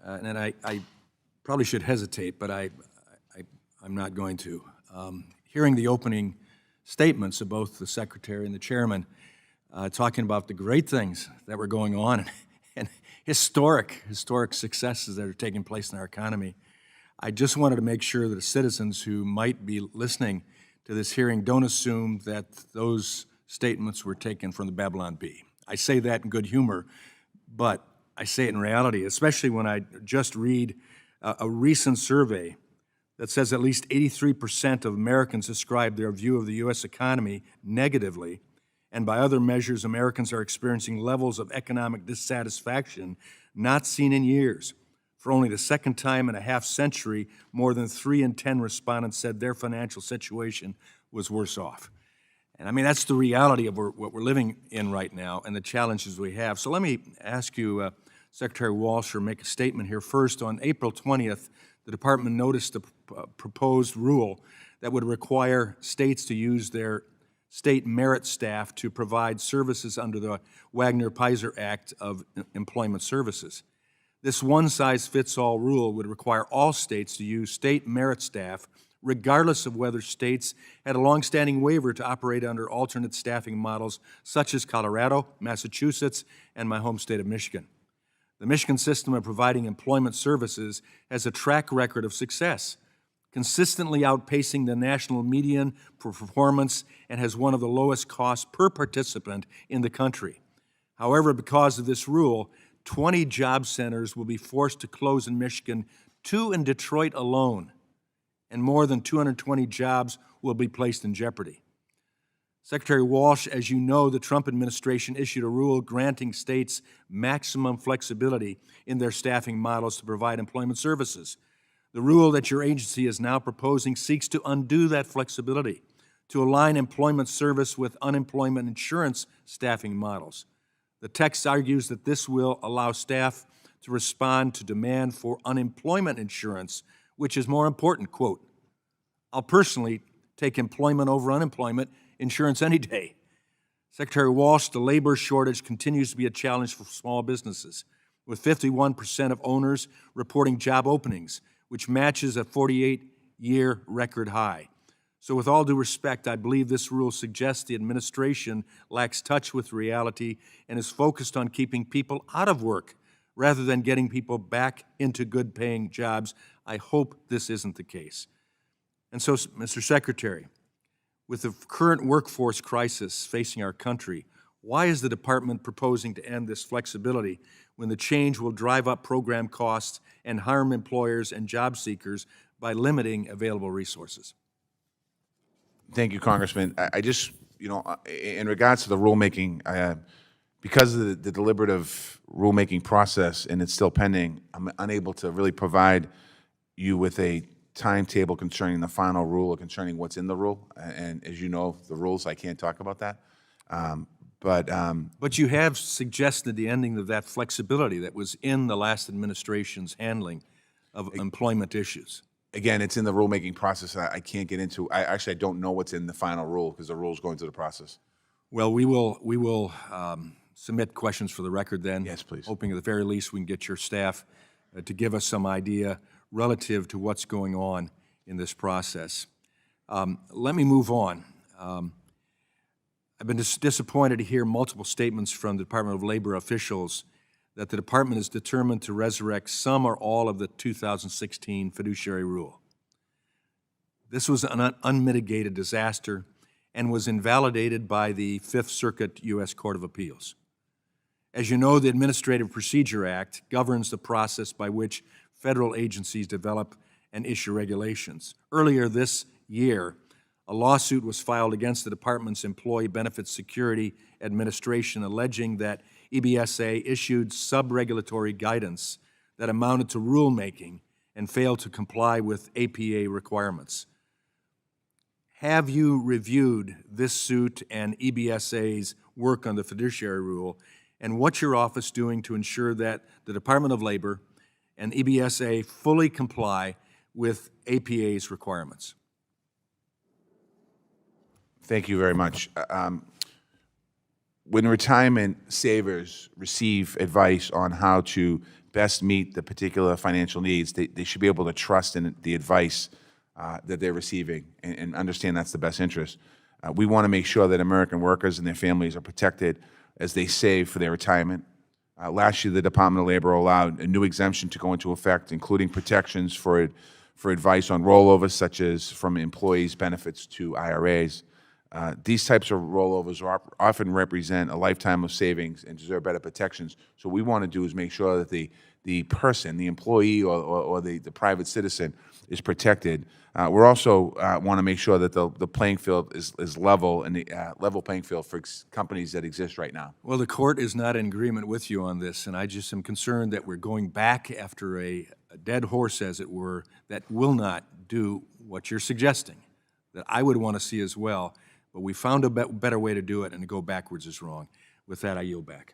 and I probably should hesitate, but I'm not going to. Hearing the opening statements of both the Secretary and the Chairman talking about the great things that were going on and historic successes that are taking place in our economy, I just wanted to make sure that the citizens who might be listening to this hearing don't assume that those statements were taken from the Babylon Bee. I say that in good humor, but I say it in reality, especially when I just read a recent survey that says at least 83% of Americans describe their view of the U.S. economy negatively, and by other measures, Americans are experiencing levels of economic dissatisfaction not seen in years. For only the second time in a half century, more than 3 in 10 respondents said their financial situation was worse off. And I mean, that's the reality of what we're living in right now and the challenges we have. So let me ask you, Secretary Walsh, or make a statement here. First, on April 20th, the Department noticed a proposed rule that would require states to use their state merit staff to provide services under the Wagner-Pfizer Act of Employment Services. This one-size-fits-all rule would require all states to use state merit staff regardless of whether states had a longstanding waiver to operate under alternate staffing models such as Colorado, Massachusetts, and my home state of Michigan. The Michigan system of providing employment services has a track record of success, consistently outpacing the national median for performance, and has one of the lowest costs per participant in the country. However, because of this rule, 20 job centers will be forced to close in Michigan, 2 in Detroit alone, and more than 220 jobs will be placed in jeopardy. Secretary Walsh, as you know, the Trump administration issued a rule granting states maximum flexibility in their staffing models to provide employment services. The rule that your agency is now proposing seeks to undo that flexibility, to align employment service with unemployment insurance staffing models. The text argues that this will allow staff to respond to demand for unemployment insurance, which is more important. Quote, I'll personally take employment over unemployment insurance any day. Secretary Walsh, the labor shortage continues to be a challenge for small businesses, with 51% of owners reporting job openings, which matches a 48-year record high. So with all due respect, I believe this rule suggests the administration lacks touch with reality and is focused on keeping people out of work rather than getting people back into good-paying jobs. I hope this isn't the case. And so, Mr. Secretary, with the current workforce crisis facing our country, why is the department proposing to end this flexibility when the change will drive up program costs and harm employers and job seekers by limiting available resources? Thank you, Congressman. I just, in regards to the rulemaking, because of the deliberative rulemaking process and it's still pending, I'm unable to really provide you with a timetable concerning the final rule or concerning what's in the rule. And as you know, the rules, I can't talk about that. But you have suggested the ending of that flexibility that was in the last administration's handling of employment issues. Again, it's in the rulemaking process. I can't get into. I don't know what's in the final rule because the rule's going through the process. Well, we will submit questions for the record then. Yes, please. Hoping at the very least we can get your staff to give us some idea relative to what's going on in this process. Let me move on. I've been disappointed to hear multiple statements from the Department of Labor officials that the department is determined to resurrect some or all of the 2016 fiduciary rule. This was an unmitigated disaster and was invalidated by the Fifth Circuit U.S. Court of Appeals. As you know, the Administrative Procedure Act governs the process by which federal agencies develop and issue regulations. Earlier this year, a lawsuit was filed against the department's Employee Benefits Security Administration alleging that EBSA issued sub-regulatory guidance that amounted to rulemaking and failed to comply with APA requirements. Have you reviewed this suit and EBSA's work on the fiduciary rule, and what's your office doing to ensure that the Department of Labor and EBSA fully comply with APA's requirements? Thank you very much. When retirement savers receive advice on how to best meet the particular financial needs, they should be able to trust in the advice that they're receiving and understand that's the best interest. We want to make sure that American workers and their families are protected as they save for their retirement. Last year, the Department of Labor allowed a new exemption to go into effect, including protections for advice on rollovers, such as from employees' benefits to IRAs. These types of rollovers often represent a lifetime of savings and deserve better protections. So what we want to do is make sure that the person, the employee or the private citizen is protected. We're also want to make sure that the playing field is level and the level playing field for companies that exist right now. Well, the court is not in agreement with you on this, and I just am concerned that we're going back after a dead horse, as it were, that will not do what you're suggesting, that I would want to see as well. But we found a better way to do it, and to go backwards is wrong. With that, I yield back.